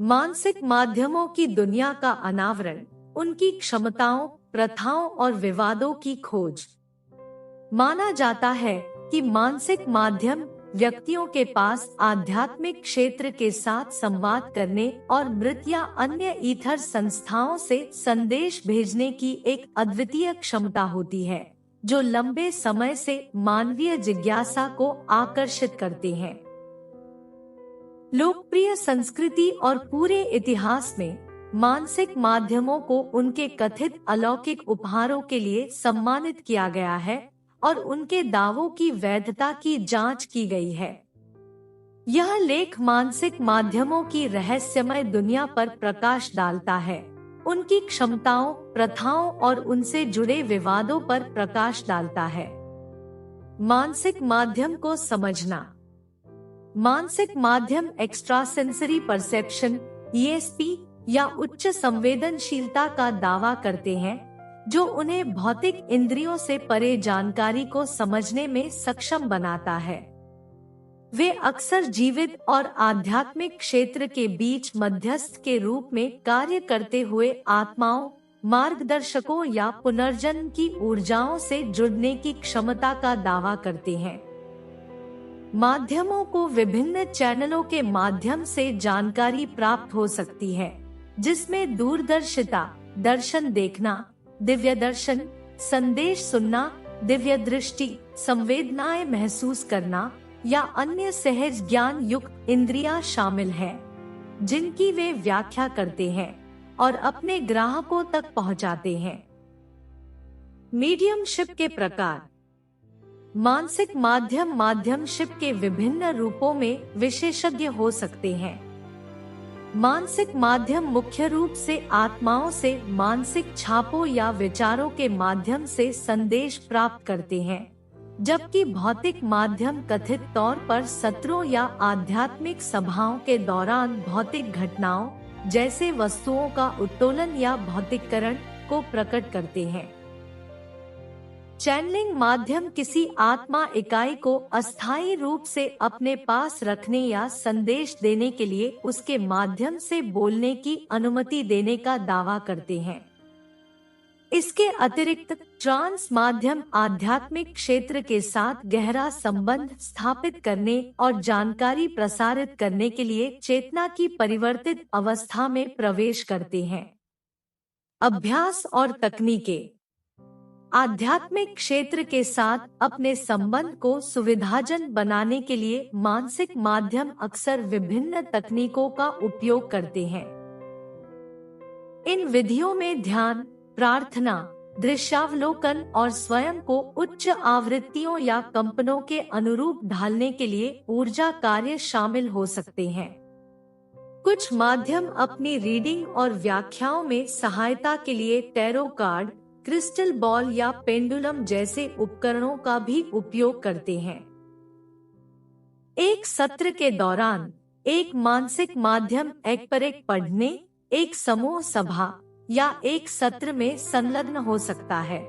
मानसिक माध्यमों की दुनिया का अनावरण, उनकी क्षमताओं, प्रथाओं और विवादों की खोज। माना जाता है कि मानसिक माध्यम व्यक्तियों के पास आध्यात्मिक क्षेत्र के साथ संवाद करने और मृत या अन्य ईथर संस्थाओं से संदेश भेजने की एक अद्वितीय क्षमता होती है, जो लंबे समय से मानवीय जिज्ञासा को आकर्षित करते हैं। लोकप्रिय संस्कृति और पूरे इतिहास में मानसिक माध्यमों को उनके कथित अलौकिक उपहारों के लिए सम्मानित किया गया है और उनके दावों की वैधता की जांच की गई है। यह लेख मानसिक माध्यमों की रहस्यमय दुनिया पर प्रकाश डालता है, उनकी क्षमताओं, प्रथाओं और उनसे जुड़े विवादों पर प्रकाश डालता है। मानसिक माध्यम को समझना। मानसिक माध्यम एक्स्ट्रासेंसरी परसेप्शन (ESP) या उच्च संवेदनशीलता का दावा करते हैं, जो उन्हें भौतिक इंद्रियों से परे जानकारी को समझने में सक्षम बनाता है। वे अक्सर जीवित और आध्यात्मिक क्षेत्र के बीच मध्यस्थ के रूप में कार्य करते हुए आत्माओं, मार्गदर्शकों या पुनर्जन्म की ऊर्जाओं से जुड़ने की क्षमता का दावा करते हैं। माध्यमों को विभिन्न चैनलों के माध्यम से जानकारी प्राप्त हो सकती है, जिसमें दूरदर्शिता, दर्शन देखना, दिव्य दर्शन, संदेश सुनना, दिव्य दृष्टि, संवेदनाएं महसूस करना या अन्य सहज ज्ञान युक्त इंद्रियां शामिल हैं, जिनकी वे व्याख्या करते हैं और अपने ग्राहकों तक पहुंचाते हैं। मीडियमशिप के प्रकार। मानसिक माध्यम माध्यमशिप के विभिन्न रूपों में विशेषज्ञ हो सकते हैं। मानसिक माध्यम मुख्य रूप से आत्माओं से मानसिक छापों या विचारों के माध्यम से संदेश प्राप्त करते हैं, जबकि भौतिक माध्यम कथित तौर पर सत्रों या आध्यात्मिक सभाओं के दौरान भौतिक घटनाओं, जैसे वस्तुओं का उत्तोलन या भौतिकीकरण को प्रकट करते हैं। चैनलिंग माध्यम किसी आत्मा इकाई को अस्थायी रूप से अपने पास रखने या संदेश देने के लिए उसके माध्यम से बोलने की अनुमति देने का दावा करते हैं। इसके अतिरिक्त ट्रांस माध्यम आध्यात्मिक क्षेत्र के साथ गहरा संबंध स्थापित करने और जानकारी प्रसारित करने के लिए चेतना की परिवर्तित अवस्था में प्रवेश करते हैं। अभ्यास और तकनीकें। आध्यात्मिक क्षेत्र के साथ अपने संबंध को सुविधाजनक बनाने के लिए मानसिक माध्यम अक्सर विभिन्न तकनीकों का उपयोग करते हैं। इन विधियों में ध्यान, प्रार्थना, दृश्यावलोकन और स्वयं को उच्च आवृत्तियों या कंपनों के अनुरूप ढालने के लिए ऊर्जा कार्य शामिल हो सकते हैं। कुछ माध्यम अपनी रीडिंग और व्याख्याओं में सहायता के लिए टैरो कार्ड, क्रिस्टल बॉल या पेंडुलम जैसे उपकरणों का भी उपयोग करते हैं। एक सत्र के दौरान एक मानसिक माध्यम एक पर एक पढ़ने, एक समूह सभा या एक सत्र में संलग्न हो सकता है।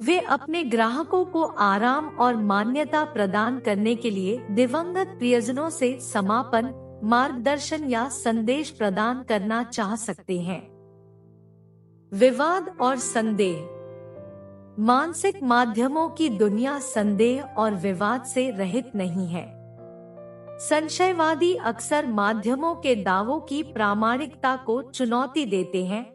वे अपने ग्राहकों को आराम और मान्यता प्रदान करने के लिए दिवंगत प्रियजनों से समापन, मार्गदर्शन या संदेश प्रदान करना चाह सकते हैं। विवाद और संदेह। मानसिक माध्यमों की दुनिया संदेह और विवाद से रहित नहीं है। संशयवादी अक्सर माध्यमों के दावों की प्रामाणिकता को चुनौती देते हैं।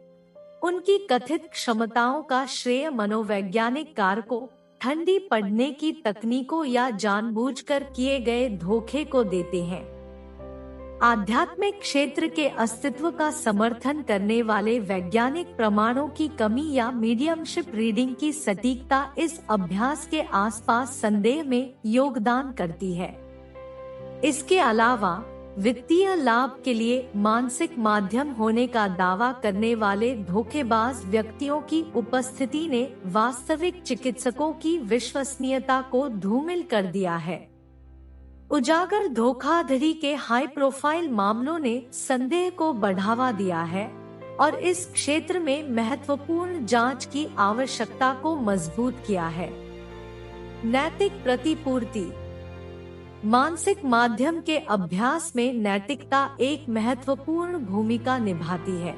उनकी कथित क्षमताओं का श्रेय मनोवैज्ञानिक कारकों, ठंडी पड़ने की तकनीकों या जानबूझकर किए गए धोखे को देते हैं। आध्यात्मिक क्षेत्र के अस्तित्व का समर्थन करने वाले वैज्ञानिक प्रमाणों की कमी या मीडियमशिप रीडिंग की सटीकता इस अभ्यास के आसपास संदेह में योगदान करती है। इसके अलावा वित्तीय लाभ के लिए मानसिक माध्यम होने का दावा करने वाले धोखेबाज व्यक्तियों की उपस्थिति ने वास्तविक चिकित्सकों की विश्वसनीयता को धूमिल कर दिया है। उजागर धोखाधड़ी के हाई प्रोफाइल मामलों ने संदेह को बढ़ावा दिया है और इस क्षेत्र में महत्वपूर्ण जांच की आवश्यकता को मजबूत किया है। नैतिक प्रतिपूर्ति। मानसिक माध्यम के अभ्यास में नैतिकता एक महत्वपूर्ण भूमिका निभाती है।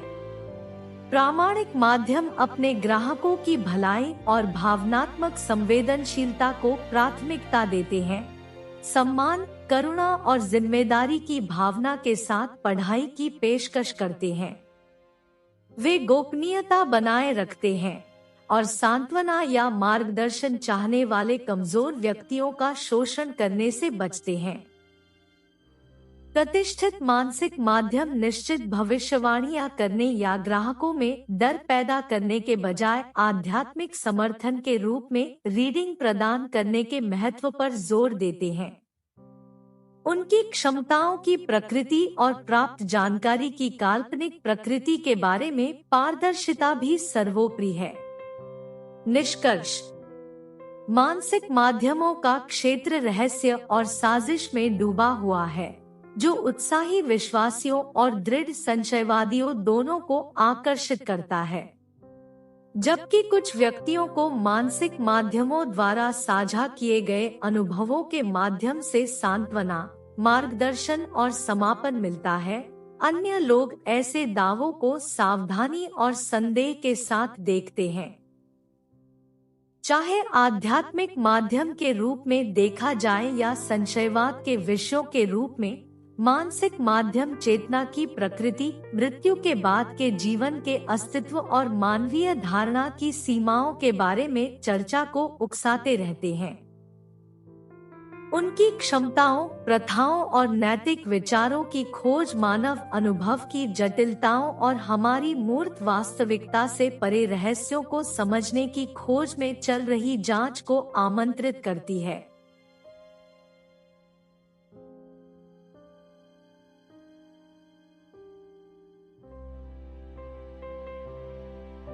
प्रामाणिक माध्यम अपने ग्राहकों की भलाई और भावनात्मक संवेदनशीलता को प्राथमिकता देते हैं। सम्मान, करुणा और जिम्मेदारी की भावना के साथ पढ़ाई की पेशकश करते हैं। वे गोपनीयता बनाए रखते हैं और सांत्वना या मार्गदर्शन चाहने वाले कमजोर व्यक्तियों का शोषण करने से बचते हैं। प्रतिष्ठित मानसिक माध्यम निश्चित भविष्यवाणियां करने या ग्राहकों में डर पैदा करने के बजाय आध्यात्मिक समर्थन के रूप में रीडिंग प्रदान करने के महत्व पर जोर देते हैं। उनकी क्षमताओं की प्रकृति और प्राप्त जानकारी की काल्पनिक प्रकृति के बारे में पारदर्शिता भी सर्वोपरि है। निष्कर्ष: मानसिक माध्यमों का क्षेत्र रहस्य और साजिश में डूबा हुआ है, जो उत्साही विश्वासियों और दृढ़ संशयवादियों दोनों को आकर्षित करता है। जबकि कुछ व्यक्तियों को मानसिक माध्यमों द्वारा साझा किए गए अनुभवों के माध्यम से सांत्वना, मार्गदर्शन और समापन मिलता है, अन्य लोग ऐसे दावों को सावधानी और संदेह के साथ देखते हैं। चाहे आध्यात्मिक माध्यम के रूप में देखा जाए या संशयवाद के विषयों के रूप में, मानसिक माध्यम चेतना की प्रकृति, मृत्यु के बाद के जीवन के अस्तित्व और मानवीय धारणा की सीमाओं के बारे में चर्चा को उकसाते रहते हैं। उनकी क्षमताओं, प्रथाओं और नैतिक विचारों की खोज मानव अनुभव की जटिलताओं और हमारी मूर्त वास्तविकता से परे रहस्यों को समझने की खोज में चल रही जांच को आमंत्रित करती है।